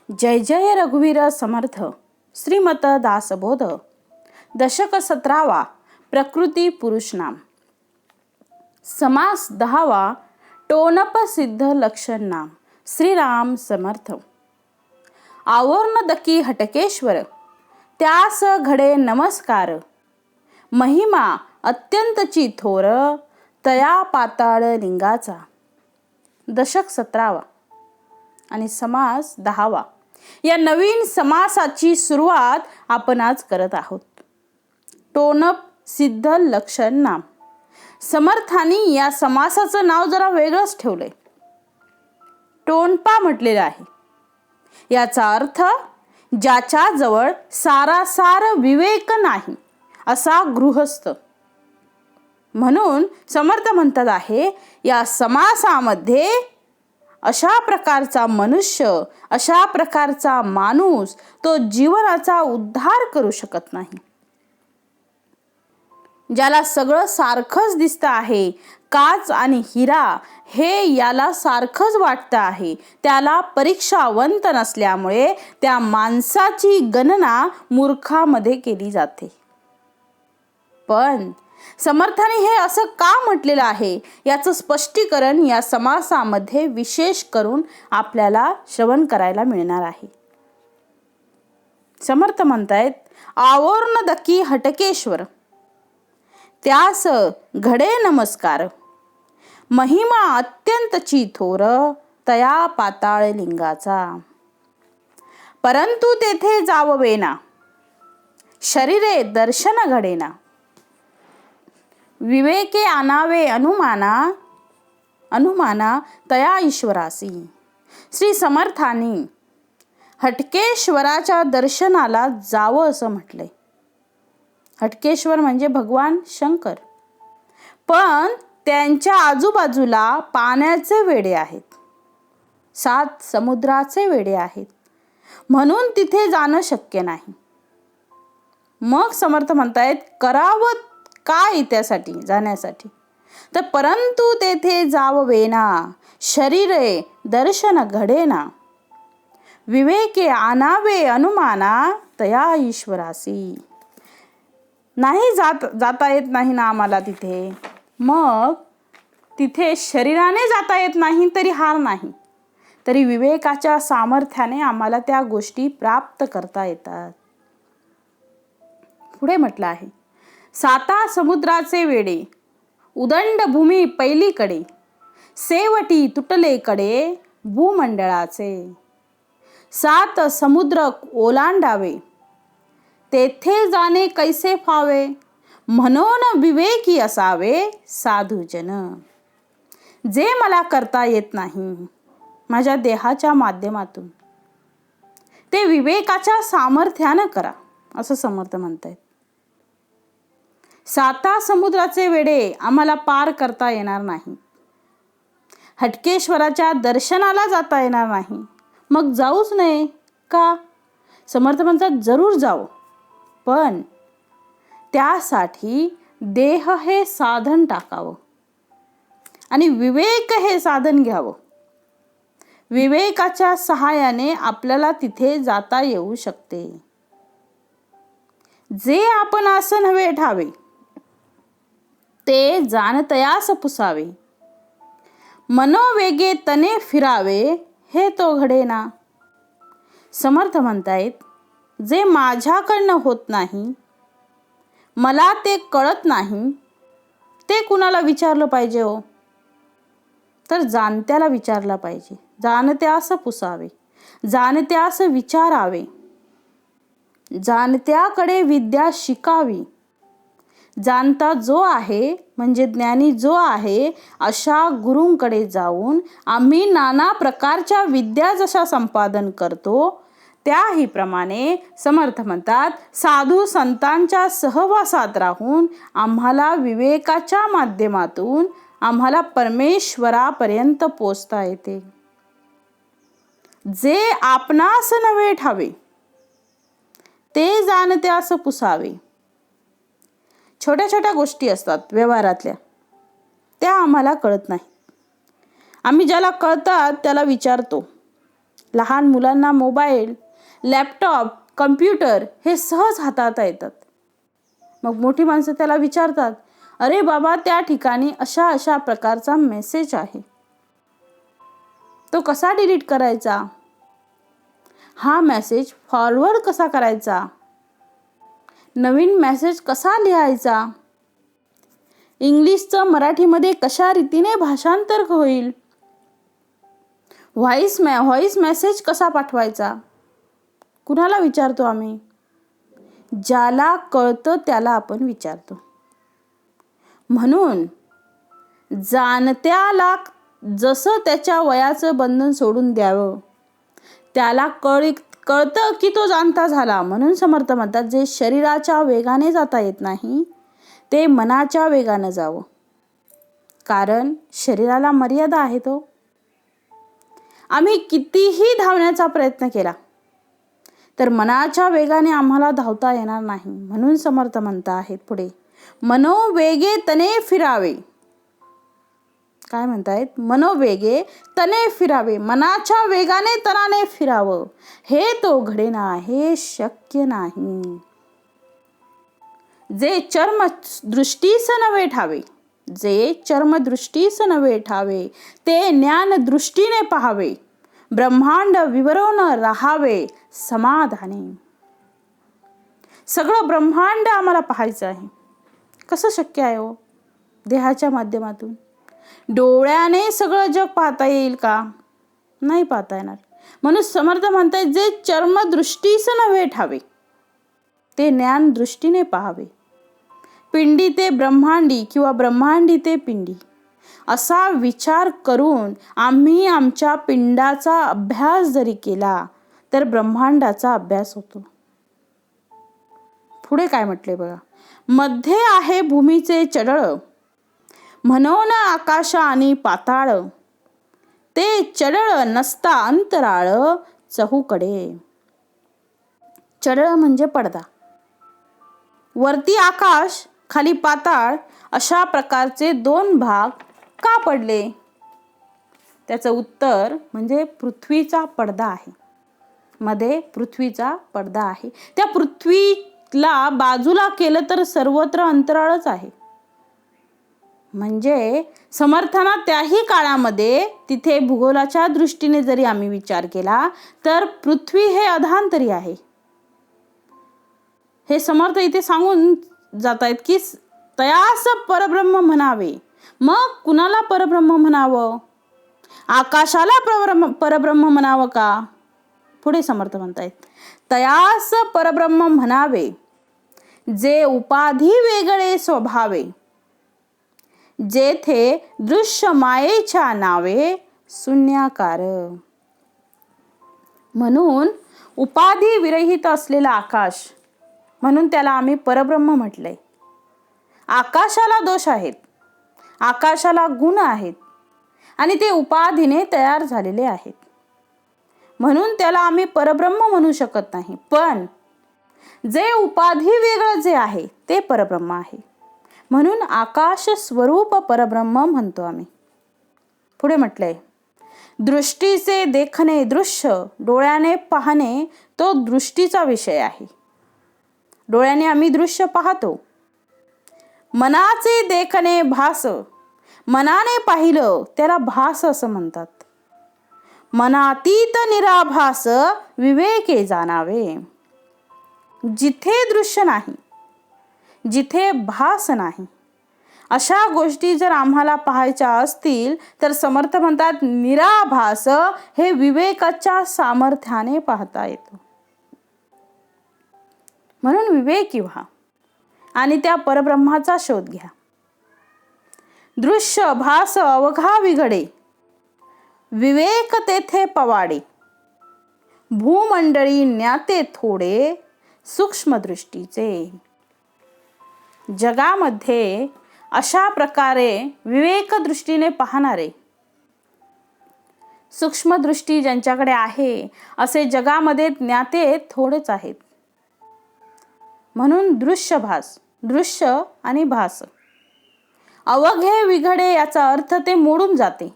जय जय रघुवीर समर्थ. श्रीमत दासबोध. दशक 17वा. प्रकृती पुरुष नाम. समास 10वा. टोनप सिद्ध लक्षण नाम. श्रीराम समर्थ. आवर्ण दकी हटकेश्वर, त्यास घडे नमस्कार. महिमा अत्यंतची थोर, तया पाताळ लिंगाचा. दशक 17वा आणि समास 10वा. या नवीन समासाची सुरुवात आपण आज करत आहोत. टोनप सिद्ध लक्षण नाम. समर्थांनी या समासाचं नाव जरा वेगळंच ठेवलंय. टोनपा म्हटलेलं आहे. याचा अर्थ ज्याच्या जवळ सारासार विवेक नाही असा गृहस्थ. म्हणून समर्थ म्हणतात आहे या समासामध्ये अशा प्रकारचा मनुष्य, अशा प्रकारचा माणूस तो जीवनाचा उद्धार करू शकत नाही. ज्याला सगळं सारखंच दिसतं आहे, काच आणि हिरा हे याला सारखंच वाटतं आहे, त्याला परीक्षावंत नसल्यामुळे त्या माणसाची गणना मूर्खामध्ये केली जाते. पण समर्थाने हे असं का म्हटलेलं आहे याचं स्पष्टीकरण या समासामध्ये विशेष करून आपल्याला श्रवण करायला मिळणार आहे. समर्थ म्हणतायत आवर्ण दकी हटकेश्वर, त्यास घडे नमस्कार. महिमा अत्यंतची थोर, तया पाताळ लिंगाचा. परंतु तेथे जाववेना, शरीरे दर्शन घडेना. विवेके आणावे अनुमाना तया ईश्वरासी. श्री समर्थांनी हटकेश्वराच्या दर्शनाला जावं असं म्हटलंय. हटकेश्वर म्हणजे भगवान शंकर. पण त्यांच्या आजूबाजूला पाण्याचे वेढे आहेत, 7 समुद्राचे वेढे आहेत, म्हणून तिथे जाणं शक्य नाही. मग समर्थ म्हणतायत करावं काय त्यासाठी जाण्यासाठी. तर परंतु तेथे जाववेना, शरीरे दर्शन घडेना. विवेके आणावे अनुमाना तया ईश्वरासी. नाही जाता येत नाही ना आम्हाला तिथे. मग तिथे शरीराने जाता येत नाही तरी हार नाही, तरी विवेकाच्या सामर्थ्याने आम्हाला त्या गोष्टी प्राप्त करता येतात. पुढे म्हटलं आहे 7 समुद्राचे वेढे, उदंड भूमी पैलीकडे. सेवटी तुटले कडे भूमंडळाचे. 7 समुद्र ओलांडावे, तेथे जाणे कैसे फावे. म्हणून विवेकी असावे साधुजन. जे मला करता येत नाही माझ्या देहाच्या माध्यमातून, ते विवेकाच्या सामर्थ्यानं करा असं समर्थ म्हणतायत. 7 समुद्राचे वेढे आम्हाला पार करता येणार नाही. हटकेश्वराच्या दर्शनाला जाता येणार नाही. मग जाऊच नये का? समर्थ म्हणतात जरूर जावं, पण त्यासाठी देह हे साधन टाकावं आणि विवेक हे साधन घ्यावं. विवेकाच्या सहाय्याने आपल्याला तिथे जाता येऊ शकते. जे आपण असं नव्हे ठावे, ते जाणतयास पुसावे. मनोवेगे तने फिरावे, हे तो घडेना. समर्थ म्हणतायत जे माझ्याकडनं होत नाही, मला ते कळत नाही, ते कुणाला विचारलं पाहिजे हो? तर जाणत्याला विचारला पाहिजे. जाणत्यास पुसावे, जाणत्यास विचारावे, जाणत्याकडे विद्या शिकावी. जाणता जो आहे म्हणजे ज्ञानी जो आहे अशा गुरूंकडे जाऊन आम्ही नाना प्रकारच्या विद्या जशा संपादन करतो त्याहीप्रमाणे समर्थ म्हणतात साधू संतांच्या सहवासात राहून आम्हाला विवेकाच्या माध्यमातून आम्हाला परमेश्वरापर्यंत पोचता येते. जे आपणास नव्हे ठावे, ते जाणत्यास पुसावे. छोट्या छोट्या गोष्टी असतात व्यवहारातल्या, त्या आम्हाला कळत नाही. आम्ही ज्याला कळतात त्याला विचारतो, लहान मुलांना मोबाईल, लॅपटॉप, कम्प्युटर हे सहज हाताळता येतात. मग मोठी माणसं त्याला विचारतात, अरे बाबा, त्या ठिकाणी अशा अशा प्रकारचा मेसेज आहे, तो कसा डिलीट करायचा? हा मेसेज फॉरवर्ड कसा करायचा? नवीन मेसेज कसा लिहायचा? इंग्लिशचं मराठीमध्ये कशा रीतीने भाषांतर होईल? व्हॉइस मेसेज कसा पाठवायचा? कुणाला विचारतो आम्ही? ज्याला कळतं त्याला आपण विचारतो. म्हणून जाणत्याला जसं त्याच्या वयाचं बंधन सोडून द्यावं, त्याला कळतं की तो जाणता झाला. म्हणून समर्थ म्हणतात, जे शरीराच्या वेगाने जाता येत नाही ते मनाच्या वेगानं जावं, कारण शरीराला मर्यादा आहे. तो आम्ही कितीही धावण्याचा प्रयत्न केला तर मनाच्या वेगाने आम्हाला धावता येणार नाही. म्हणून समर्थ म्हणता आहेत पुढे, मनोवेगे तने फिरावे. काय म्हणतायत? मनोवेगे तने फिरावे, मनाच्या वेगाने तनाने फिरावं, हे तो घडेना, हे शक्य नाही. जे चर्म दृष्टीस नव्हे ठावे, जे चर्मदृष्टीस नव्हे ठावे, ते ज्ञान दृष्टीने पहावे, ब्रह्मांड विवरून राहावे समाधानी. सगळं ब्रह्मांड आम्हाला पाहायचं आहे. कसं शक्य आहे हो? देहाच्या माध्यमातून डोळ्याने सगळं जग पाहता येईल का? नाही पाहता येणार. म्हणून समर्थ म्हणतात, जे चर्मदृष्टीस नव्हे ठावे, ते ज्ञान दृष्टीने पाहावे. पिंडी ते ब्रह्मांडी किंवा ब्रह्मांडी ते पिंडी असा विचार करून आम्ही आमच्या पिंडाचा अभ्यास जरी केला तर ब्रह्मांडाचा अभ्यास होतो. पुढे काय म्हटले बघा, मध्ये आहे भूमीचे चढळ, म्हणून आकाश आणि पाताळ, ते चढळ नसता अंतराळ चहूकडे. चढळ म्हणजे पडदा. वरती आकाश, खाली पाताळ अशा प्रकारचे दोन भाग का पडले? त्याचं उत्तर म्हणजे पृथ्वीचा पडदा आहे. मध्ये पृथ्वीचा पडदा आहे. त्या पृथ्वीला बाजूला केलं तर सर्वत्र अंतराळच आहे. म्हणजे समर्थांना त्याही काळामध्ये तिथे भूगोलाच्या दृष्टीने जरी आम्ही विचार केला तर पृथ्वी हे अधांतरी आहे. हे समर्थ इथे सांगून जात आहेत की तयास परब्रह्म म्हणावे. मग कुणाला परब्रह्म म्हणावं? आकाशाला परब्रह्म म्हणावं का? पुढे समर्थ म्हणतायत, तयास परब्रह्म म्हणावे, जे उपाधी वेगळे स्वभावे, जेथे दृश्य मायेच्या नावे शून्याकार. म्हणून उपाधी विरहित असलेला आकाश, म्हणून त्याला आम्ही परब्रह्म म्हटलंय. आकाशाला दोष आहेत, आकाशाला गुण आहेत आणि ते उपाधीने तयार झालेले आहेत. म्हणून त्याला आम्ही परब्रह्म म्हणू शकत नाही. पण जे उपाधी वेगळं जे आहे ते परब्रह्म आहे. म्हणून आकाश स्वरूप परब्रह्म म्हणतो आम्ही. पुढे म्हटलंय, दृष्टीचे देखणे दृश्य, डोळ्याने पाहणे तो दृष्टीचा विषय आहे. डोळ्याने आम्ही दृश्य पाहतो. मनाचे देखणे भास, मनाने पाहिलं त्याला भास असं म्हणतात. मनातीत निराभास विवेके जाणावे. जिथे दृश्य नाही, जिथे भास नाही, अशा गोष्टी जर आम्हाला पाहायच्या असतील तर समर्थ म्हणतात निराभास हे विवेकाच्या सामर्थ्याने पाहता येतो. म्हणून विवेकी व्हा आणि त्या परब्रह्माचा शोध घ्या. दृश्य भास अवघा विघडे, विवेक तेथे पवाडे, भूमंडळी ज्ञाते थोडे सूक्ष्म दृष्टीचे. जगामध्ये अशा प्रकारे विवेक दृष्टीने पाहणारे, सूक्ष्म दृष्टी ज्यांच्याकडे आहे असे जगामध्ये ज्ञाते थोडेच आहेत. म्हणून दृश्य आणि भास अवघे विघडे याचा अर्थ ते मोडून जाते,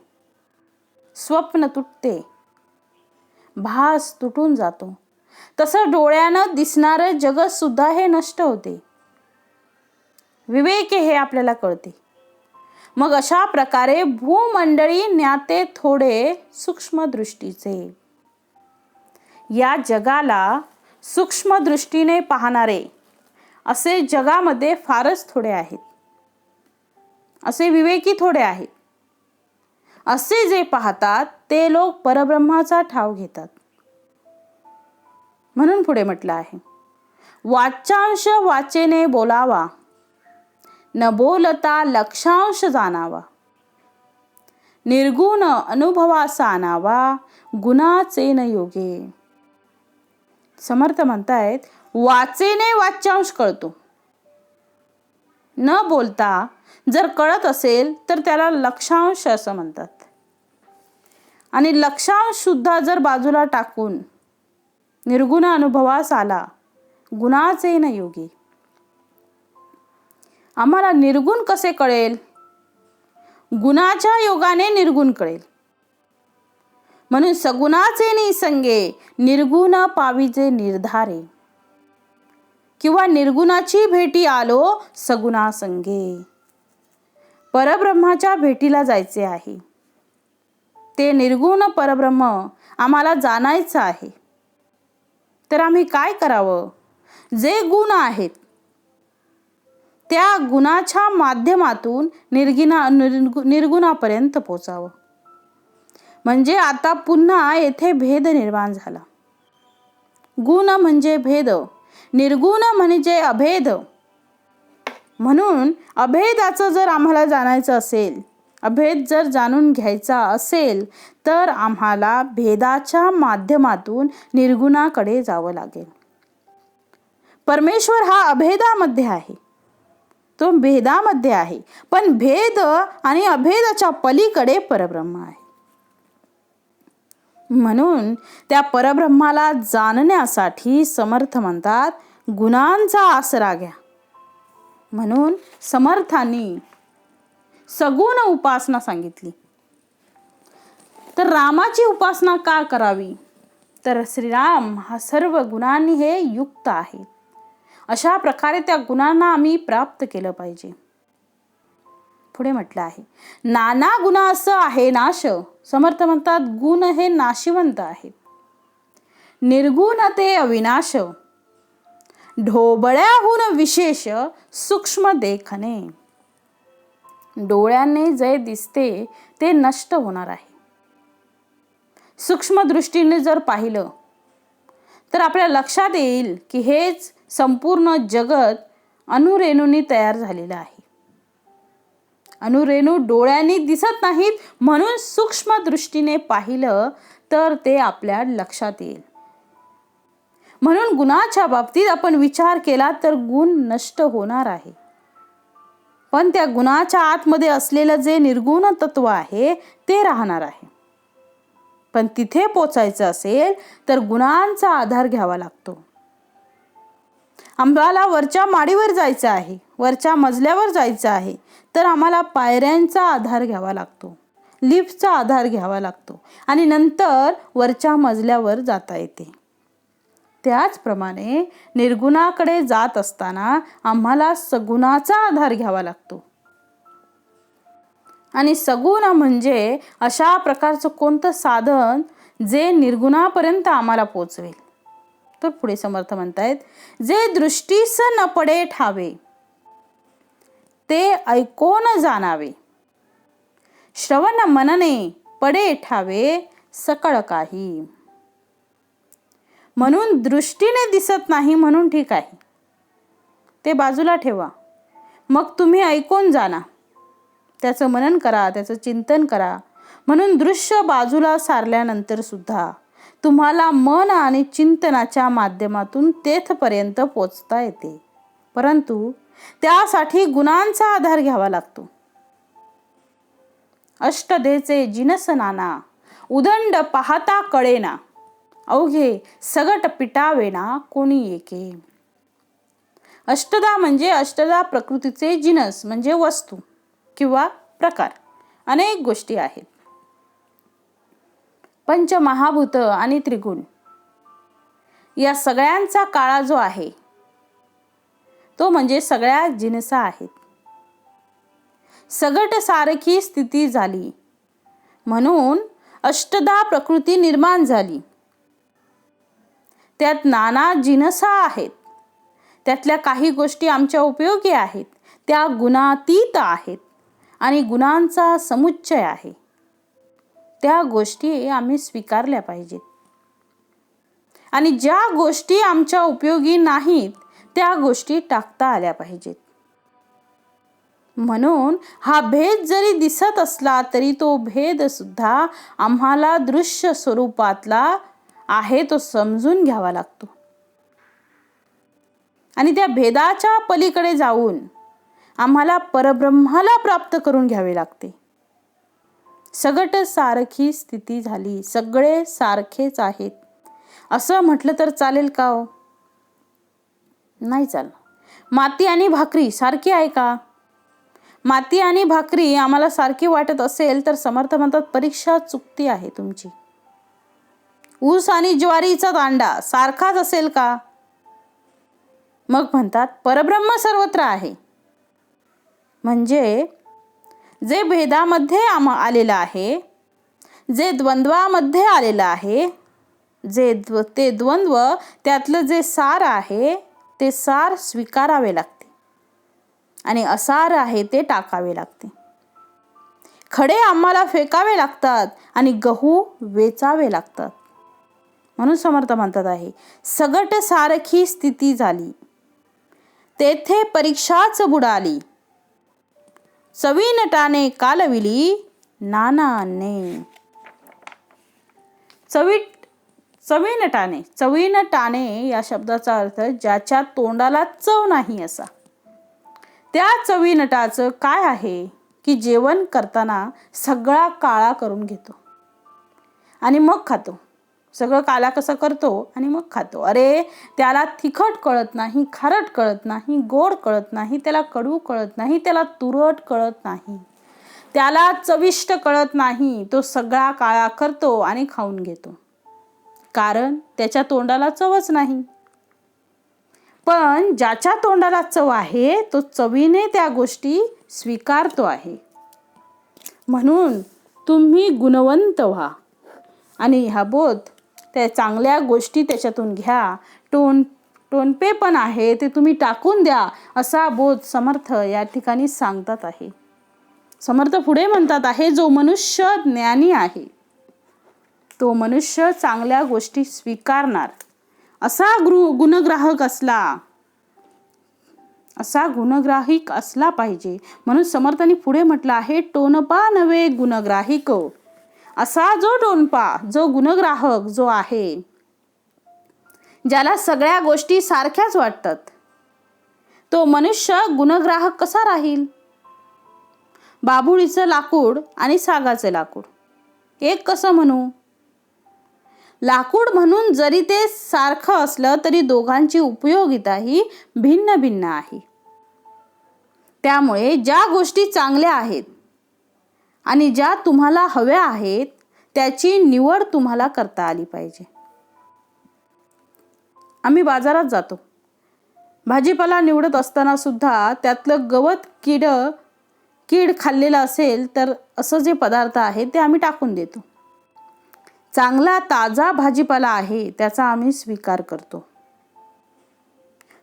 स्वप्न तुटते. भास तुटून जातो. तसं डोळ्यानं दिसणारं जगत सुद्धा हे नष्ट होते. विवेक हे आपल्याला कळते. मग अशा प्रकारे भूमंडळी ज्ञाते थोडे सूक्ष्म दृष्टीचे. या जगाला सूक्ष्म दृष्टीने पाहणारे असे जगामध्ये फारच थोडे आहेत. असे विवेकी थोडे आहेत. असे जे पाहतात ते लोक परब्रह्माचा ठाव घेतात. म्हणून पुढे म्हटलं आहे, वाच्यांश वाचेने बोलावा, न बोलता लक्षांश जाणावा, निर्गुण अनुभवास आणावा, गुणाचे न योगे. समर्थ म्हणतायत, वाचेने वाच्यांश कळतो. न बोलता जर कळत असेल तर त्याला लक्षांश असं म्हणतात. आणि लक्षांश सुद्धा जर बाजूला टाकून निर्गुण अनुभवास आला, गुणाचे न योगी. आम्हाला निर्गुण कसे कळेल? गुणाच्या योगाने निर्गुण कळेल. म्हणून सगुणाचे निसंगे निर्गुण पाविजे निर्धारे, किंवा निर्गुणाची भेटी आलो सगुणा संगे. परब्रह्माच्या भेटीला जायचे आहे. ते निर्गुण परब्रह्म आम्हाला जाणायचं आहे. तर आम्ही काय करावं? जे गुण आहेत त्या गुणाच्या माध्यमातून निर्गुणापर्यंत पोचावं. म्हणजे आता पुन्हा येथे भेद निर्माण झाला. गुण म्हणजे भेद, निर्गुण म्हणजे अभेद. म्हणून अभेदाचं जर आम्हाला जाणायचं असेल, अभेद जर जाणून घ्यायचा असेल, तर आम्हाला भेदाच्या माध्यमातून निर्गुणाकडे जावं लागेल. परमेश्वर हा अभेदामध्ये आहे, तो भेदामध्ये आहे. पण भेद आणि अभेदाच्या पलीकडे परब्रह्म आहे. म्हणून त्या परब्रह्माला जाणण्यासाठी समर्थ म्हणतात, गुणांचा आसरा घ्या. म्हणून समर्थांनी सगुण उपासना सांगितली. तर रामाची उपासना का करावी? तर श्रीराम हा सर्व गुणांनी हे युक्त आहे. अशा प्रकारे त्या गुणांना आम्ही प्राप्त केलं पाहिजे. पुढे म्हटलं आहे, नाना गुण असं आहे नाश. समर्थ म्हणतात, गुण हे नाशिवंत आहेत. निर्गुण ते अविनाश, ढोबळ्याहून विशेष सूक्ष्म देखणे. डोळ्यांनी जे दिसते ते नष्ट होणार आहे. सूक्ष्म दृष्टीने जर पाहिलं तर आपल्या लक्षात येईल की हेच संपूर्ण जगत अणुरेणूंनी तयार झालेलं आहे. अणुरेणू डोळ्यांनी दिसत नाहीत, म्हणून सूक्ष्म दृष्टीने पाहिलं तर ते आपल्या लक्षात येईल. म्हणून गुणाच्या बाबतीत आपण विचार केला तर गुण नष्ट होणार आहे. पण त्या गुणाच्या आतमध्ये असलेलं जे निर्गुण तत्व आहे ते राहणार आहे. पण तिथे पोचायचं असेल तर गुणांचा आधार घ्यावा लागतो. आम्हाला वरच्या माडीवर जायचं आहे, वरच्या मजल्यावर जायचं आहे, तर आम्हाला पायऱ्यांचा आधार घ्यावा लागतो, लिफ्टचा आधार घ्यावा लागतो आणि नंतर वरच्या मजल्यावर जाता येते. त्याचप्रमाणे निर्गुणाकडे जात असताना आम्हाला सगुणाचा आधार घ्यावा लागतो. आणि सगुण म्हणजे अशा प्रकारचं कोणतं साधन जे निर्गुणापर्यंत आम्हाला पोचवेल. तर पुढे समर्थ म्हणतायत, जे दृष्टीस न पडे ठावे, ते ऐकोन जाणावे, श्रवण मनने पडे ठावे सकळ काही. म्हणून दृष्टीने दिसत नाही म्हणून ठीक आहे, ते बाजूला ठेवा. मग तुम्ही ऐकून जाणा, त्याचं मनन करा, त्याचं चिंतन करा. म्हणून दृश्य बाजूला सारल्यानंतर सुद्धा तुम्हाला मन आणि चिंतनाच्या माध्यमातून तेथपर्यंत पोचता येते. परंतु त्यासाठी गुणांचा आधार घ्यावा लागतो. अष्टधेचे जिनस नाना, उदंड पाहता कळेना, अवघे सगट पिटावेना कोणी एके. अष्टधा म्हणजे अष्टधा प्रकृतीचे जिनस म्हणजे वस्तू किंवा प्रकार, अनेक गोष्टी आहेत. पंचमहाभूत आणि त्रिगुण या सगळ्यांचा काळा जो आहे तो म्हणजे सगळ्या जिनसा आहेत. सगट सारखी स्थिती झाली म्हणून अष्टधा प्रकृती निर्माण झाली. त्यात नाना जिनसा आहेत. त्यातल्या काही गोष्टी आमच्या उपयोगी आहेत, त्या गुणातीत आहेत आणि गुणांचा समुच्चय आहे. त्या गोष्टी आम्ही स्वीकारल्या पाहिजेत आणि ज्या गोष्टी आमच्या उपयोगी नाहीत त्या गोष्टी टाकता आल्या पाहिजेत. म्हणून हा भेद जरी दिसत असला तरी तो भेद सुद्धा आम्हाला दृश्य स्वरूपातला आहे तो समजून घ्यावा लागतो आणि त्या भेदाच्या पलीकडे जाऊन आम्हाला परब्रह्माला प्राप्त करून घ्यावे लागते. सगट सारखी स्थिती झाली, सगळे सारखेच आहेत असं म्हटलं तर चालेल का हो? नाही चालणार. माती आणि भाकरी सारखी आहे का? माती आणि भाकरी आम्हाला सारखी वाटत असेल तर समर्थ म्हणतात परीक्षा चुकती आहे तुमची. ऊस आणि ज्वारीचा दांडा सारखाच असेल का? मग म्हणतात परब्रह्म सर्वत्र आहे. म्हणजे जे भेदामध्ये आलेलं आहे, जे द्वंद्वामध्ये आलेलं आहे, ते द्वंद्व त्यातलं जे सार आहे ते सार स्वीकारावे लागते आणि असार आहे ते टाकावे लागते. खडे आम्हाला फेकावे लागतात आणि गहू वेचावे लागतात. म्हणून समर्थ म्हणतात आहे सगट सारखी स्थिती झाली, तेथे परीक्षाच बुडाली, चवी नटाने कालविली नानाने. चवीनटाने या शब्दाचा अर्थ ज्याच्या तोंडाला चव नाही असा. त्या चवीनटाचं काय आहे की जेवण करताना सगळा काळा करून घेतो आणि मग खातो. सगळं काला कसं करतो आणि मग खातो. अरे त्याला तिखट कळत नाही, खारट कळत नाही, गोड कळत नाही, त्याला कडू कळत नाही, त्याला तुरट कळत नाही, त्याला चविष्ट कळत नाही. तो सगळा काळा करतो आणि खाऊन घेतो कारण त्याच्या तोंडाला चवच नाही. पण ज्याच्या तोंडाला चव आहे तो चवीने त्या गोष्टी स्वीकारतो आहे. म्हणून तुम्ही गुणवंत व्हा आणि हा बोध त्या चांगल्या गोष्टी त्याच्यातून घ्या. टोनपे पण आहे ते तुम्ही टाकून द्या असा बोध समर्थ या ठिकाणी सांगतात आहे. समर्थ पुढे म्हणतात आहे जो मनुष्य ज्ञानी आहे तो मनुष्य चांगल्या गोष्टी स्वीकारणार असा गुणग्राहिक असला पाहिजे. म्हणून समर्थांनी पुढे म्हटलं आहे टोनपा नव्हे गुणग्राहिक. असा जो टोनपा, जो गुणग्राहक जो आहे, ज्याला सगळ्या गोष्टी सारख्याच वाटतात, तो मनुष्य गुणग्राहक कसा राहील? बाभुळीचं लाकूड आणि सागाचं लाकूड एक कसं म्हणू? लाकूड म्हणून जरी ते सारखं असलं तरी दोघांची उपयोगिता ही भिन्न भिन्न आहे. त्यामुळे ज्या गोष्टी चांगल्या आहेत आणि ज्या तुम्हाला हव्या आहेत त्याची निवड तुम्हाला करता आली पाहिजे. आम्ही बाजारात जातो, भाजीपाला निवडत असताना सुद्धा त्यातलं गवत कीड खाल्लेलं असेल तर असं जे पदार्थ आहे ते आम्ही टाकून देतो. चांगला ताजा भाजीपाला आहे त्याचा आम्ही स्वीकार करतो.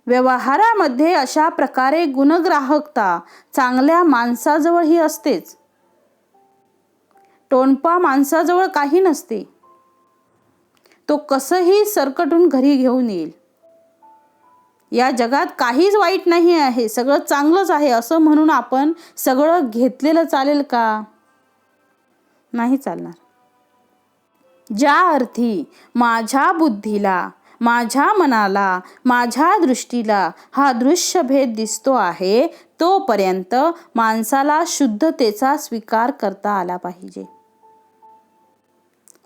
व्यवहारामध्ये अशा प्रकारे गुणग्राहकता चांगल्या माणसाजवळ ही असतेच. टोनपा माणसाजवळ काही नसते. तो कसंही सरकटून घरी घेऊन येईल. या जगात काहीच वाईट नाही आहे, सगळं चांगलंच आहे असं म्हणून आपण सगळं घेतलेलं चालेल का? नाही चालणार. ज्या अर्थी माझ्या बुद्धीला, माझ्या मनाला, माझ्या दृष्टीला हा दृश्यभेद दिसतो आहे तोपर्यंत माणसाला शुद्धतेचा स्वीकार करता आला पाहिजे.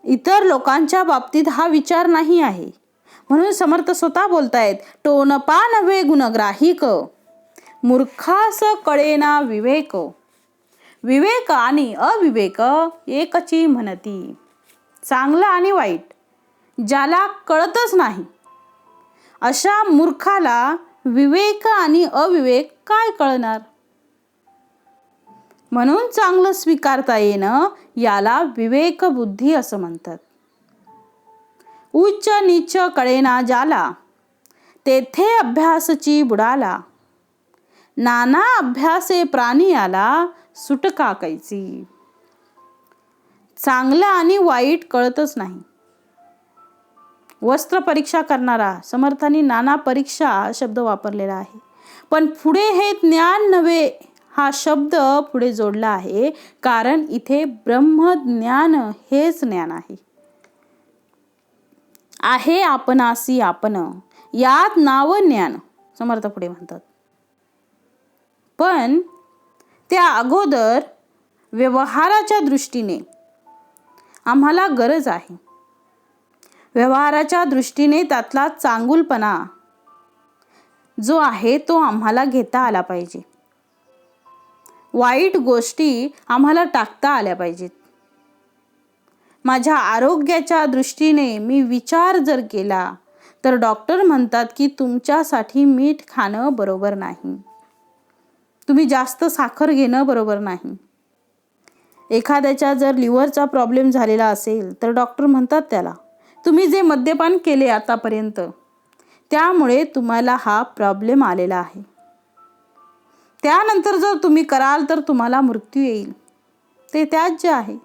इतर लोकांच्या बाबतीत हा विचार नाही आहे. म्हणून समर्थ स्वतः बोलतायत टोनपा नव्हे गुणग्राहिक, मूर्खास कळेना विवेक, विवेक आणि अविवेक एकची म्हणती. चांगलं आणि वाईट ज्याला कळतच नाही अशा मूर्खाला विवेक आणि अविवेक काय कळणार? म्हणून चांगलं स्वीकारता येणं याला विवेक बुद्धी असं म्हणतात. उच्च नीच कळेना ज्याला तेथे अभ्यासची बुडाला. नाना अभ्यासे प्राणी आला सुटका कैची. चांगलं आणि वाईट कळतच नाही. वस्त्र परीक्षा करणारा समर्थांनी नाना परीक्षा हा शब्द वापरलेला आहे. पण पुढे हे ज्ञान नव्हे हा शब्द पुढे जोडला आहे, कारण इथे ब्रह्मज्ञान हेच ज्ञान आहे. आहे आपणासी आपण यात नाव ज्ञान समर्थ पुढे म्हणतात. पण त्या अगोदर व्यवहाराच्या दृष्टीने आम्हाला गरज आहे. व्यवहाराच्या दृष्टीने त्यातला चांगुलपणा जो आहे तो आम्हाला घेता आला पाहिजे. वाईट गोष्टी आम्हाला टाकता आल्या पाहिजेत. माझ्या आरोग्याच्या दृष्टीने मी विचार जर केला तर डॉक्टर म्हणतात की तुमच्यासाठी मीठ खाणं बरोबर नाही, तुम्ही जास्त साखर घेणं बरोबर नाही. एखाद्याच्या जर लिव्हरचा प्रॉब्लेम झालेला असेल तर डॉक्टर म्हणतात त्याला तुम्ही जे मद्यपान केले आतापर्यंत त्यामुळे तुम्हाला हा प्रॉब्लेम आलेला आहे. त्यानंतर जर तुम्ही कराल तर तुम्हाला मृत्यू येईल. ते त्याज्य आहे.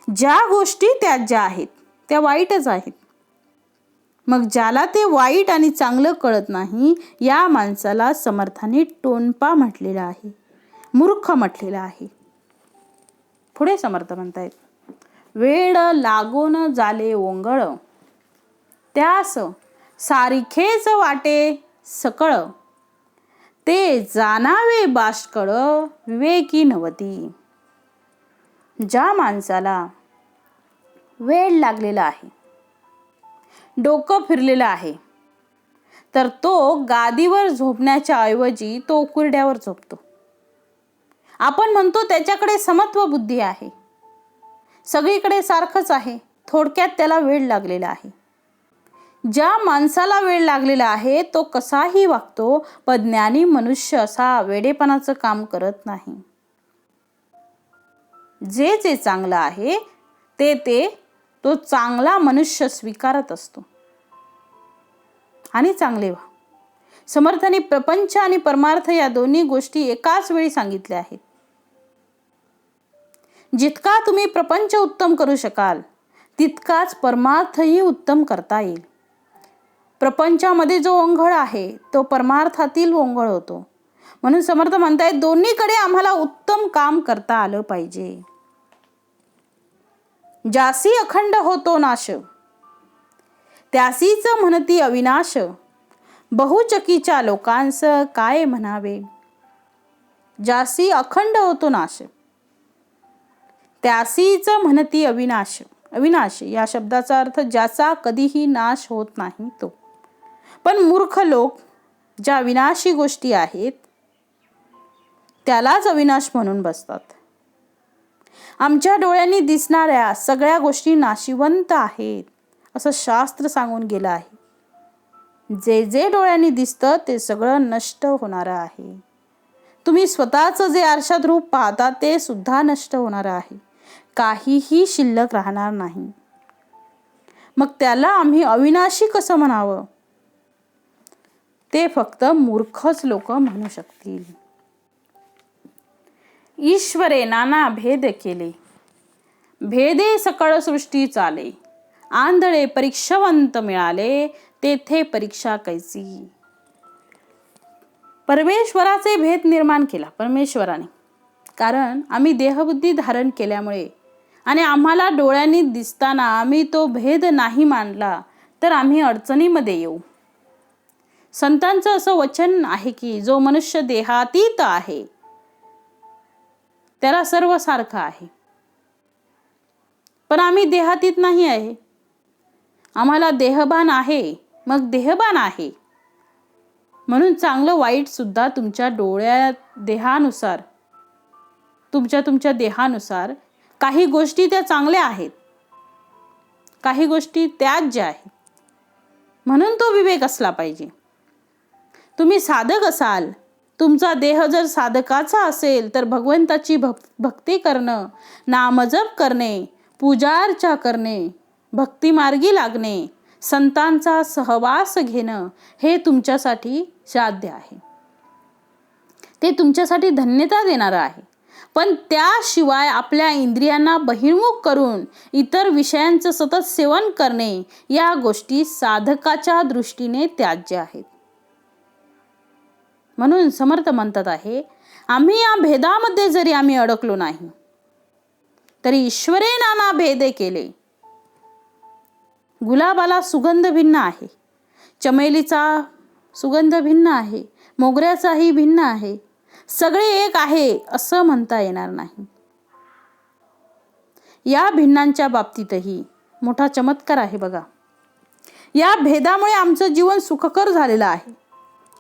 ज्या गोष्टी त्याज्य आहेत त्या वाईटच आहेत. मग ज्याला ते वाईट आणि चांगलं कळत नाही या माणसाला समर्थांनी टोनपा म्हटलेला आहे, मूर्ख म्हटलेला आहे. पुढे समर्थ म्हणतायत वेड लागोन जाले ओंगळ त्यास सारिखेच वाटे सकळ. ते जाणावे बाष्कळ विवेकी नवती. ज्या माणसाला वेड लागलेला आहे, डोकं फिरलेलं आहे, तर तो गादीवर झोपण्याच्या ऐवजी तो कुरड्यावर झोपतो. आपण म्हणतो त्याच्याकडे समत्व बुद्धी आहे, सगळीकडे सारखंच आहे. थोडक्यात त्याला वेड लागलेला आहे. ज्या माणसाला वेड लागलेला आहे तो कसाही वागतो, पण ज्ञानी मनुष्य असा वेडेपणाचं काम करत नाही. जे जे चांगलं आहे ते तो चांगला मनुष्य स्वीकारत असतो आणि चांगले व्हा. समर्थांनी प्रपंच आणि परमार्थ या दोन्ही गोष्टी एकाच वेळी सांगितल्या आहेत. जितका तुम्ही प्रपंच उत्तम करू शकाल तितकाच परमार्थही उत्तम करता येईल. प्रपंचामध्ये जो ओंघळ आहे तो परमार्थातील ओंघळ होतो. म्हणून समर्थ म्हणतायत दोन्हीकडे आम्हाला उत्तम काम करता आलं पाहिजे. ज्यासी अखंड होतो नाश त्यासीच म्हणती अविनाश. बहुचकीच्या लोकांस काय म्हणावे. ज्यासी अखंड होतो नाश त्यासीच म्हणती अविनाश. अविनाश या शब्दाचा अर्थ ज्याचा कधीही नाश होत नाही तो. पण मूर्ख लोक ज्या विनाशी गोष्टी आहेत त्यालाच अविनाश म्हणून बसतात. आमच्या डोळ्यांनी दिसणाऱ्या सगळ्या गोष्टी नाशिवंत आहेत असं शास्त्र सांगून गेलं आहे. जे जे डोळ्यांनी दिसतं ते सगळं नष्ट होणारं आहे. तुम्ही स्वतःचं जे आरशात रूप पाहता ते सुद्धा नष्ट होणारं आहे. काहीही शिल्लक राहणार नाही. मग त्याला आम्ही अविनाशी कसं म्हणावं ते फक्त मूर्खच लोक म्हणू शकतील. ईश्वरे नाना भेद केले भेदे सकळ सृष्टी चाले. आंधळे परीक्षावंत मिळाले तेथे परीक्षा कैसी. परमेश्वराचे भेद निर्माण केला परमेश्वराने, कारण आम्ही देहबुद्धी धारण केल्यामुळे आणि आम्हाला डोळ्यांनी दिसताना आम्ही तो भेद नाही मानला तर आम्ही अडचणीमध्ये येऊ. संतांचं असं वचन आहे की जो मनुष्य देहातीत आहे त्याला सर्व सारखं आहे. पण आम्ही देहातीत नाही आहे. आम्हाला देहभान आहे, मग देहभान आहे. म्हणून चांगलं वाईट सुद्धा तुमच्या देहानुसार तुमच्या देहानुसार काही गोष्टी त्या चांगल्या आहेत काही गोष्टी त्याज्य आहेत. म्हणून तो विवेक असला पाहिजे. तुम्ही साधक असाल, तुमचा देह जर साधकाचा असेल तर भगवंताची भक्ती करणं, नामजप करणे, पूजार्चा करणे, भक्तिमार्गी लागणे, संतांचा सहवास घेणं हे तुमच्यासाठी साध्य आहे. ते तुमच्यासाठी धन्यता देणारं आहे. पण त्याशिवाय आपल्या इंद्रियांना बहिर्मुख करून इतर विषयांचं सतत सेवन करणे या गोष्टी साधकाच्या दृष्टीने त्याज्य आहेत. म्हणून समर्थ म्हणतात आहे, आम्ही या भेदामध्ये जरी आम्ही अडकलो नाही तरी ईश्वरे नाना भेदे केले. गुलाबाला सुगंध भिन्न आहे, चमेलीचा सुगंध भिन्न आहे, मोगऱ्याचाही भिन्न आहे. सगळे एक आहे असं म्हणता येणार नाही. या भिन्नांच्या बाबतीतही मोठा चमत्कार आहे बघा. या भेदामुळे आमचं जीवन सुखकर झालेलं आहे.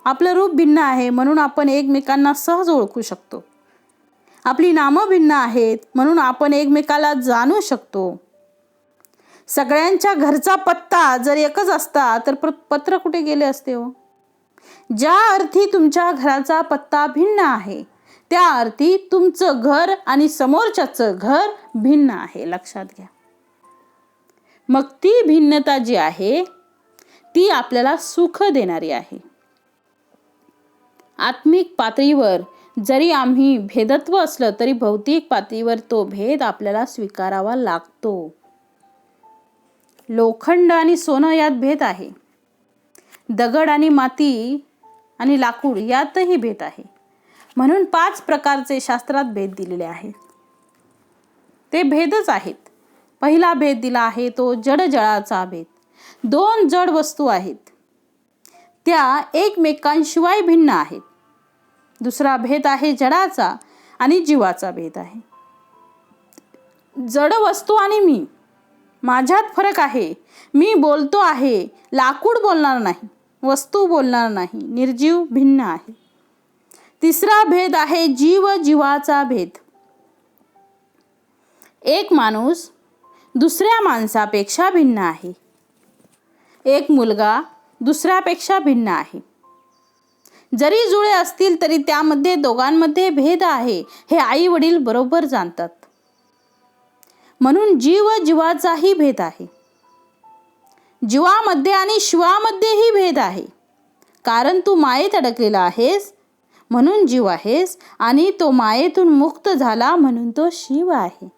आपलं रूप भिन्न आहे म्हणून आपण एकमेकांना सहज ओळखू शकतो. आपली नामं भिन्न आहेत म्हणून आपण एकमेकाला जाणू शकतो. सगळ्यांच्या घरचा पत्ता जर एकच असता तर पत्र कुठे गेले असते हो. ज्या अर्थी तुमच्या घराचा पत्ता भिन्न आहे त्या अर्थी तुमचं घर आणि समोरच्याचं घर भिन्न आहे, लक्षात घ्या. मग ती भिन्नता जी आहे ती आपल्याला सुख देणारी आहे. आत्मिक पातळीवर जरी आम्ही भेदत्व असलं तरी भौतिक पातळीवर तो भेद आपल्याला स्वीकारावा लागतो. लोखंड आणि सोनं यात भेद आहे. दगड आणि माती आणि लाकूड यातही भेद आहे. म्हणून 5 प्रकारचे शास्त्रात भेद दिलेले आहेत. ते भेदच आहेत. पहिला भेद दिला आहे तो जड जळाचा भेद. 2 जड वस्तू आहेत, त्या एकमेकांशिवाय भिन्न आहेत. दुसरा भेद आहे जडाचा आणि जीवाचा भेद आहे. जड वस्तू आणि मी, माझ्यात फरक आहे. मी बोलतो आहे, लाकूड बोलणार नाही, वस्तू बोलणार नाही, निर्जीव भिन्न आहे. तिसरा भेद आहे जीव जीवाचा भेद. एक माणूस दुसऱ्या माणसापेक्षा भिन्न आहे. एक मुलगा दुसऱ्यापेक्षा भिन्न आहे. जरी जुळे असतील तरी त्यामध्ये दोघांमध्ये भेद आहे हे आई वडील बरोबर जाणतात. म्हणून जीव जीवाचाही भेद आहे. जीवामध्ये आणि शिवामध्येही भेद आहे. कारण तू मायेत अडकलेला आहेस म्हणून जीव आहेस आणि तो मायेतून मुक्त झाला म्हणून तो शिव आहे.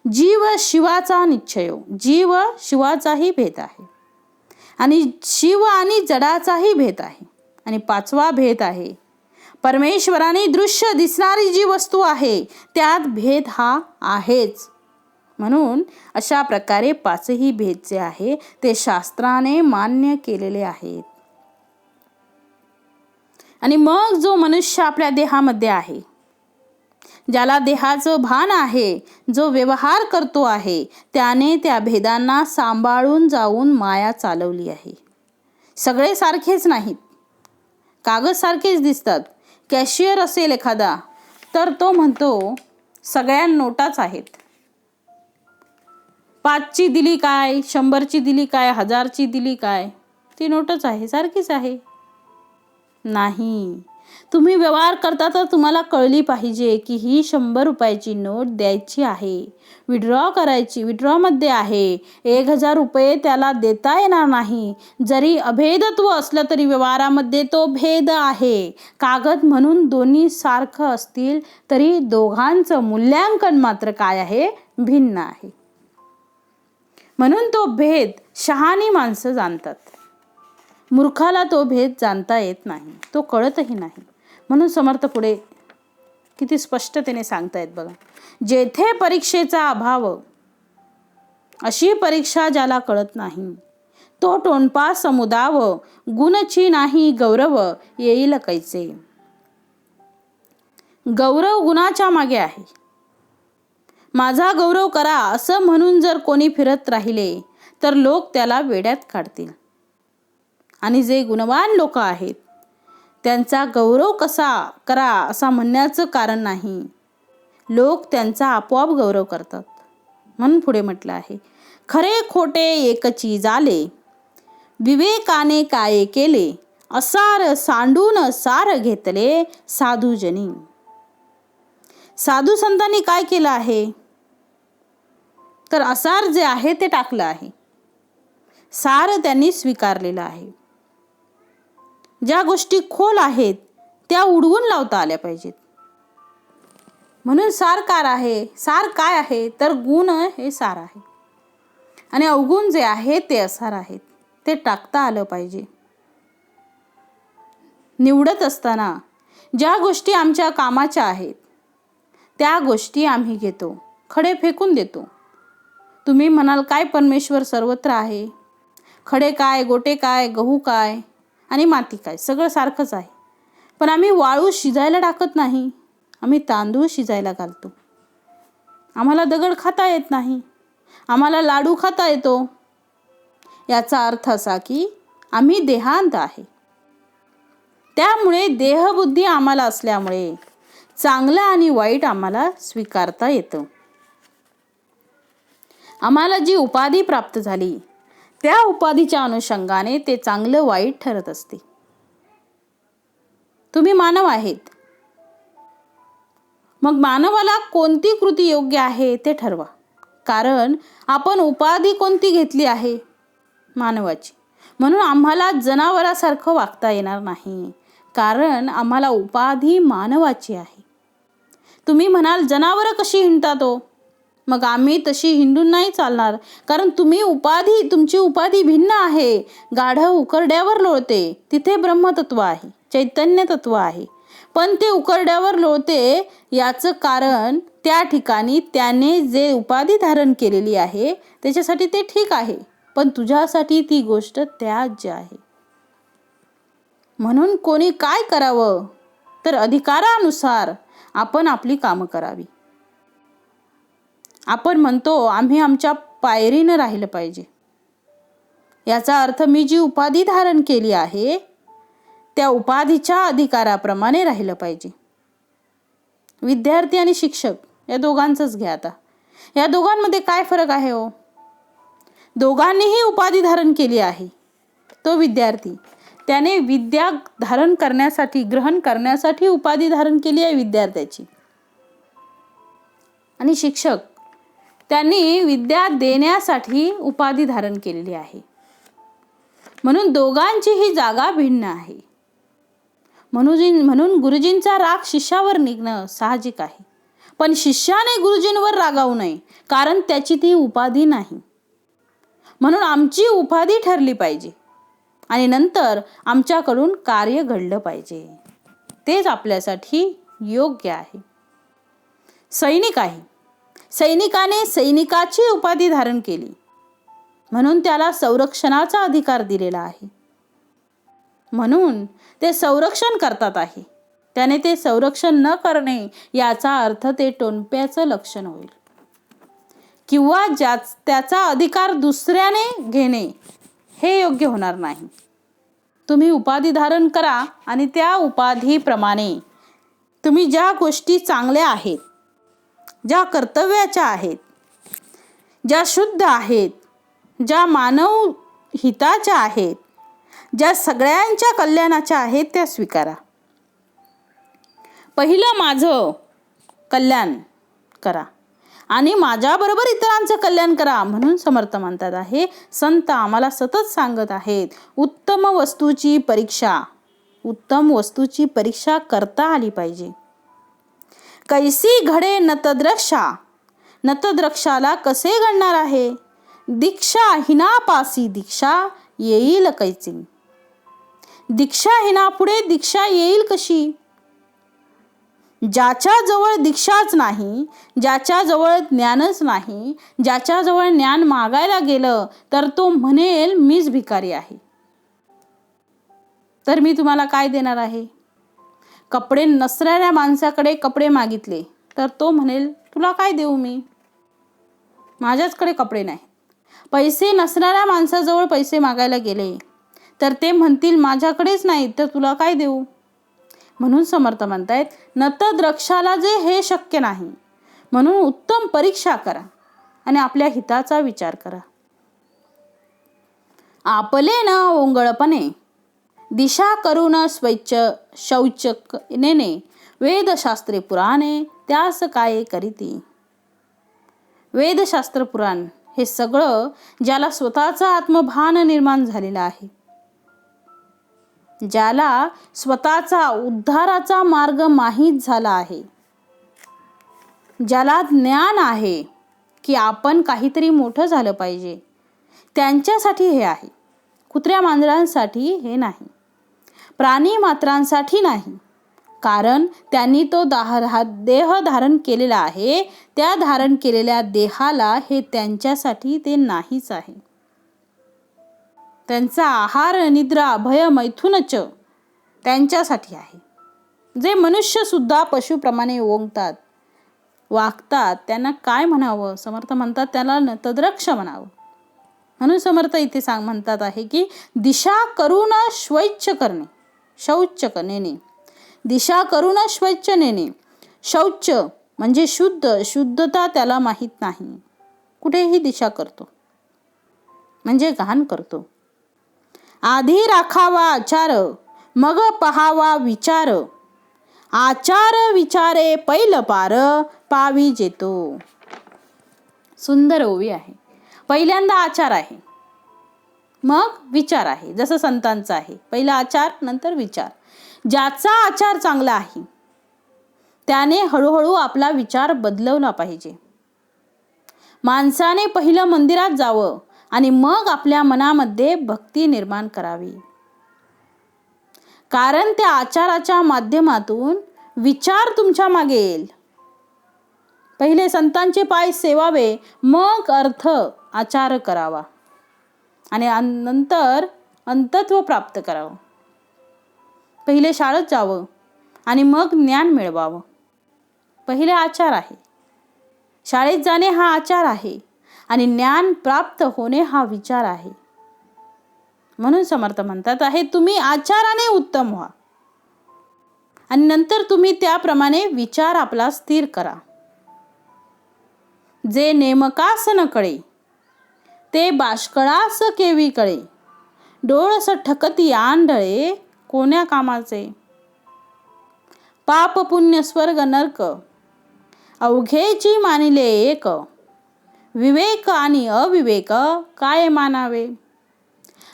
जीव शिवाचा निश्चय, जीव शिवाचाही भेद आहे आणि शिव आणि जडाचाही भेद आहे. आणि 5वा भेद आहे परमेश्वराने दृश्य दिसणारी जी वस्तू आहे त्यात भेद हा आहेच. म्हणून अशा प्रकारे 5ही भेद जे आहे ते शास्त्राने मान्य केलेले आहेत. आणि मग जो मनुष्य आपल्या देहामध्ये आहे, ज्याला देहाचं भान आहे, जो व्यवहार करतो आहे, त्याने त्या भेदांना सांभाळून जाऊन माया चालवली आहे. सगळे सारखेच नाहीत. कागद सारखेच दिसतात. कॅशियर असेल एखादा तर तो म्हणतो सगळ्या नोटाच आहेत. 5ची दिली काय, 100ची दिली काय, 1000ची दिली काय, ती नोटच आहे, सारखीच आहे. नाही, तुम्ही व्यवहार करता तर तुम्हाला कळली पाहिजे की ही 100 रुपयाची नोट द्यायची आहे, विड्रॉ करायची, विड्रॉमध्ये आहे. 1000 रुपये त्याला देता येणार नाही. जरी अभेदत्व असलं तरी व्यवहारामध्ये तो भेद आहे. कागद म्हणून दोन्ही सारखं असतील तरी दोघांचं मूल्यांकन मात्र काय आहे, भिन्न आहे. म्हणून तो भेद शहाणी माणसं जाणतात. मूर्खाला तो भेद जाणता येत नाही, तो कळतही नाही. म्हणून समर्थ पुढे किती स्पष्टतेने सांगतायत बघा. जेथे परीक्षेचा अभाव, अशी परीक्षा ज्याला कळत नाही, तो टोणपा समुदाव, गुणची नाही गौरव येईल कैचे. गौरव गुणाच्या मागे आहे. माझा गौरव करा असं म्हणून जर कोणी फिरत राहिले तर लोक त्याला वेड्यात काढतील. आणि जे गुणवान लोक आहेत त्यांचा गौरव कसा करा असं म्हणण्याचं कारण नाही. लोक त्यांचा आपोआप गौरव करतात. म्हणून पुढे म्हटलं आहे खरे खोटे एकची झाले, विवेकाने काय केले, असार सांडून सार घेतले साधूजनी. साधू संतांनी काय केलं आहे, तर असार जे आहे ते टाकलं आहे, सार त्यांनी स्वीकारलेलं आहे. ज्या गोष्टी खोल आहेत त्या उडवून लावता आल्या पाहिजेत. म्हणून सारकार आहे. सार काय आहे, तर गुण हे सार आहे आणि अवगुण जे आहे ते असार आहेत, ते टाकता आलं पाहिजे. निवडत असताना ज्या गोष्टी आमच्या कामाच्या आहेत त्या गोष्टी आम्ही घेतो, खडे फेकून देतो. तुम्ही म्हणाल काय परमेश्वर सर्वत्र आहे, खडे काय, गोटे काय, गहू काय आणि माती काय, सगळं सारखंच आहे. पण आम्ही वाळू शिजायला टाकत नाही, आम्ही तांदूळ शिजायला घालतो. आम्हाला दगड खाता येत नाही, आम्हाला लाडू खाता येतो. याचा अर्थ असा की आम्ही देहांत आहे. त्यामुळे देहबुद्धी आम्हाला असल्यामुळे चांगलं आणि वाईट आम्हाला स्वीकारता येतं. आम्हाला जी उपाधी प्राप्त झाली त्या उपाधीच्या अनुषंगाने ते चांगलं वाईट ठरत असते. तुम्ही मानव आहेत, मग मानवाला कोणती कृती योग्य आहे ते ठरवा. कारण आपण उपाधी कोणती घेतली आहे, मानवाची. म्हणून आम्हाला जनावरासारखं वागता येणार नाही, कारण आम्हाला उपाधी मानवाची आहे. तुम्ही म्हणाल जनावरं कशी हिंडतात हो, मग आम्ही तशी हिंडून नाही चालणार, कारण तुमची उपाधी भिन्न आहे. गाढव उकरड्यावर लोळते, तिथे ब्रह्मतत्व आहे, चैतन्य तत्व आहे. पण ते उकरड्यावर लोळते याचं कारण त्या ठिकाणी त्याने जे उपाधी धारण केलेली आहे त्याच्यासाठी ते ठीक आहे, पण तुझ्यासाठी ती गोष्ट त्याज्य आहे. म्हणून कोणी काय करावं, तर अधिकारानुसार आपण आपली कामं करावी. आपण म्हणतो आम्ही आमच्या पायरीनं राहिलं पाहिजे. याचा अर्थ मी जी उपाधी धारण केली आहे त्या उपाधीच्या अधिकाराप्रमाणे राहिलं पाहिजे. विद्यार्थी आणि शिक्षक या दोघांचंच घ्या. आता या दोघांमध्ये काय फरक आहे हो, दोघांनीही उपाधी धारण केली आहे. तो विद्यार्थी त्याने विद्या धारण करण्यासाठी, ग्रहण करण्यासाठी उपाधी धारण केली आहे विद्यार्थ्याची. आणि शिक्षक त्यांनी विद्या देण्यासाठी उपाधी धारण केलेली आहे. म्हणून दोघांची ही जागा भिन्न आहे. म्हणून गुरुजींचा राग शिष्यावर निघणं साहजिक आहे, पण शिष्याने गुरुजींवर रागावू नये, कारण त्याची ती उपाधी नाही. म्हणून आमची उपाधी ठरली पाहिजे आणि नंतर आमच्याकडून कार्य घडलं पाहिजे, तेच आपल्यासाठी योग्य आहे. सैनिक आहे, सैनिकाने सैनिकाची उपाधी धारण केली म्हणून त्याला संरक्षणाचा अधिकार दिलेला आहे. म्हणून ते संरक्षण करतात आहे. त्याने ते संरक्षण न करणे याचा अर्थ ते टोनप्याचं लक्षण होईल, किंवा त्याचा अधिकार दुसऱ्याने घेणे हे योग्य होणार नाही. तुम्ही उपाधी धारण करा आणि त्या उपाधीप्रमाणे तुम्ही ज्या गोष्टी चांगल्या आहेत, ज्या कर्तव्याच्या आहेत, ज्या शुद्ध आहेत, ज्या मानव हिताच्या आहेत, ज्या सगळ्यांच्या कल्याणाच्या आहेत त्या स्वीकारा. पहिलं माझं कल्याण करा आणि माझ्याबरोबर इतरांचं कल्याण करा. म्हणून समर्थ म्हणतात आहे, संत आम्हाला सतत सांगत आहेत, उत्तम वस्तूची परीक्षा करता आली पाहिजे. कैसी घडे नतद्रक्षा, नतद्रक्षाला कसे घडणार आहे. दीक्षा हिनापासी दीक्षा येईल कैची, दीक्षा हिनापुढे दीक्षा येईल कशी. ज्याच्याजवळ दीक्षाच नाही, ज्याच्याजवळ ज्ञानच नाही, ज्याच्याजवळ ज्ञान मागायला गेलं तर तो म्हणेल मीच भिकारी आहे. तर मी तुम्हाला काय देणार आहे. कपडे नसणाऱ्या माणसाकडे कपडे मागितले तर तो म्हणेल तुला काय देऊ मी, माझ्याचकडे कपडे नाही. पैसे नसणाऱ्या माणसाजवळ पैसे मागायला गेले तर ते म्हणतील माझ्याकडेच नाही तर तुला काय देऊ. म्हणून समर्थ म्हणतायत, नतद्रक्षाला जे हे शक्य नाही. म्हणून उत्तम परीक्षा करा आणि आपल्या हिताचा विचार करा. आपले न ओंगळपणे दिशा करून शौच नेने वेदशास्त्रे पुराणे त्यास काय करीती. वेदशास्त्र पुराण हे सगळं ज्याला स्वतःचा आत्मभान निर्माण झालेला आहे, ज्याला स्वतःचा उद्धाराचा मार्ग माहीत झाला आहे, ज्याला ज्ञान आहे की आपण काहीतरी मोठं झालं पाहिजे, त्यांच्यासाठी हे आहे. कुत्र्या मांजरांसाठी हे नाही, प्राणी मात्रांसाठी नाही. कारण त्यांनी तो देह धारण केलेला आहे. त्या धारण केलेल्या देहाला हे त्यांच्यासाठी ते नाहीच आहे. त्यांचा आहार निद्रा भय मैथुनच त्यांच्यासाठी आहे. जे मनुष्य सुद्धा पशुप्रमाणे ओंगतात वागतात त्यांना काय म्हणावं. समर्थ म्हणतात त्याला नतद्रक्ष म्हणावं. म्हणून समर्थ इथे म्हणतात आहे की दिशा करून शौच करणे, शौच नेणे, दिशा करून शौच नेणे. शौच म्हणजे शुद्धता त्याला माहीत नाही. कुठेही दिशा करतो म्हणजे घाण करतो. आधी राखावा आचार मग पहावा विचार, आचार विचारे पैल पार पावी जेतो. सुंदर ओवी आहे. पहिल्यांदा आचार आहे मग विचार आहे. जसं संतांचा आहे, पहिला आचार नंतर विचार. ज्याचा आचार चांगला आहे त्याने हळूहळू आपला विचार बदलवला पाहिजे. माणसाने पहिलं मंदिरात जावं आणि मग आपल्या मनामध्ये भक्ती निर्माण करावी. कारण त्या आचाराच्या माध्यमातून विचार तुमच्या मागे येईल. पहिले संतांचे पाय सेवावे मग अर्थ आचार करावा आणि नंतर अंतत्व प्राप्त करावं. पहिले शाळेत जावं आणि मग ज्ञान मिळवावं. पहिले आचार आहे. शाळेत जाणे हा आचार आहे आणि ज्ञान प्राप्त होणे हा विचार आहे. म्हणून समर्थ म्हणतात आहे तुम्ही आचाराने उत्तम व्हा आणि नंतर तुम्ही त्याप्रमाणे विचार आपला स्थिर करा. जे नेमकास न कळे ते बाष्कळास केवी कळे, डोळस ठकती आंधळे कोण्या कामाचे. पाप पुण्य स्वर्ग नरक अवघेची मानिले एक, विवेक आणि अविवेक काय मानावे.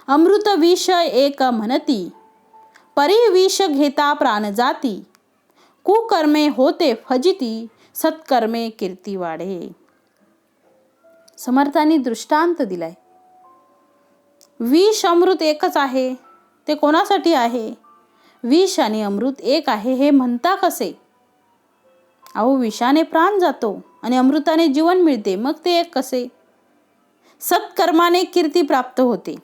अमृत विष एक म्हणती परी विष घेता प्राण जाती, कुकर्मे होते फजिती सत्कर्मे कीर्ती वाढे. समर्थांनी दृष्टांत दिलाय. विष अमृत एकच आहे ते कोणासाठी आहे. विष आणि अमृत एक आहे हे म्हणता कसे. अहो विषाने प्राण जातो आणि अमृताने जीवन मिळते, मग ते एक कसे. सत्कर्माने कीर्ती प्राप्त होते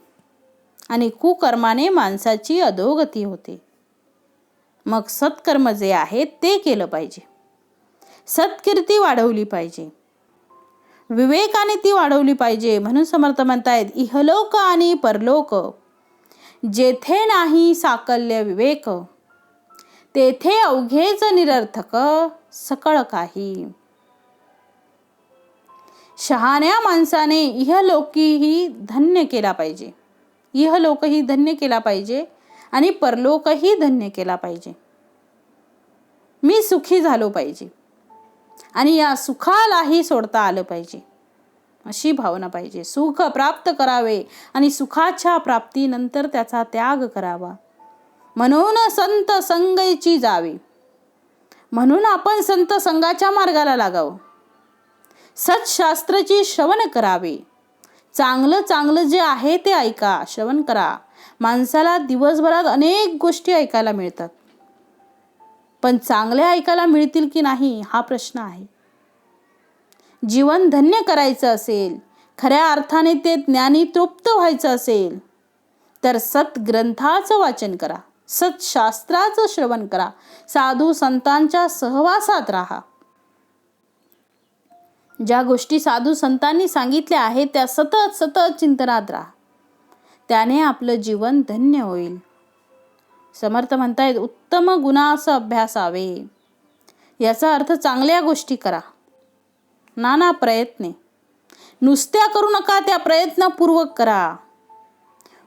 आणि कुकर्माने माणसाची अधोगती होते. मग सत्कर्म जे आहे ते केलं पाहिजे. सत्कीर्ती वाढवली पाहिजे, विवेकाने ती वाढवली पाहिजे. म्हणून समर्थ म्हणतायत इहलोक आणि परलोक जेथे नाही साकल्य विवेक, तेथे अवघेच निरर्थक सकळ काही. शहाण्या माणसाने इहलोकीही धन्य केला पाहिजे, इहलोकही धन्य केला पाहिजे आणि परलोकही धन्य केला पाहिजे. मी सुखी झालो पाहिजे आणि या सुखालाही सोडता आलं पाहिजे, अशी भावना पाहिजे. सुख प्राप्त करावे आणि सुखाच्या प्राप्तीनंतर त्याचा त्याग करावा. म्हणून संत संगची जावे. म्हणून आपण संत संघाच्या मार्गाला लागावं. सत्शास्त्राची श्रवण करावे. चांगलं चांगलं जे आहे ते ऐका, श्रवण करा. माणसाला दिवसभरात अनेक गोष्टी ऐकायला मिळतात, पण चांगले ऐकायला मिळतील की नाही हा प्रश्न आहे. जीवन धन्य करायचं असेल, खऱ्या अर्थाने ते ज्ञानी तृप्त व्हायचं असेल तर सत्ग्रंथाचं वाचन करा, सत्शास्त्राचं श्रवण करा, साधू संतांच्या सहवासात राहा. ज्या गोष्टी साधू संतांनी सांगितल्या आहेत त्या सतत सतत चिंतनात राहा. त्याने आपलं जीवन धन्य होईल. समर्थ म्हणतायत उत्तम गुणास अभ्यासावे. याचा अर्थ चांगल्या गोष्टी करा, नाना प्रयत्ने नुसत्या करू नका, त्या प्रयत्नपूर्वक करा.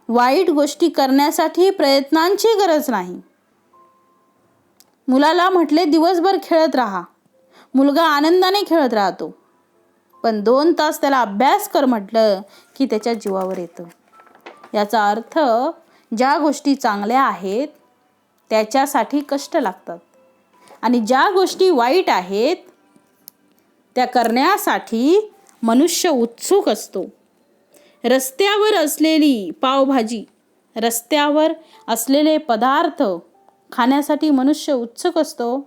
वाईट गोष्टी करण्यासाठी प्रयत्नांची गरज नाही. मुलाला म्हटले दिवसभर खेळत राहा, मुलगा आनंदाने खेळत राहतो. पण 2 तास त्याला अभ्यास कर म्हटलं की त्याच्या जीवावर येतं. याचा अर्थ ज्या गोष्टी चांगल्या आहेत त्याच्यासाठी कष्ट लागतात आणि ज्या गोष्टी वाईट आहेत त्या करण्यासाठी मनुष्य उत्सुक असतो. रस्त्यावर असलेली पावभाजी, रस्त्यावर असलेले पदार्थ खाण्यासाठी मनुष्य उत्सुक असतो.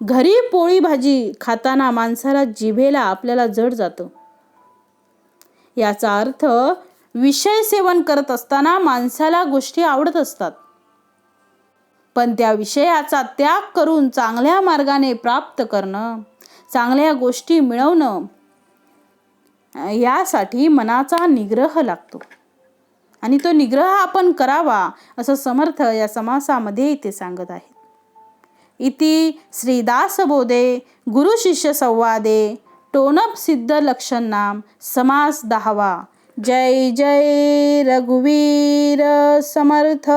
घरी पोळी भाजी खाताना माणसाला जिभेला आपल्याला जड जातं. याचा अर्थ विषय सेवन करत असताना माणसाला गोष्टी आवडत असतात, पण त्या विषयाचा त्याग करून चांगल्या मार्गाने प्राप्त करणं, चांगल्या गोष्टी मिळवणं यासाठी मनाचा निग्रह लागतो आणि तो निग्रह आपण करावा असं समर्थ या समासामध्ये इथे सांगत आहेत. इति श्रीदासबोधे गुरु शिष्य संवादे टोनप सिद्ध लक्षण नाम समास 10वा. जय जय रघुवीर समर्थ.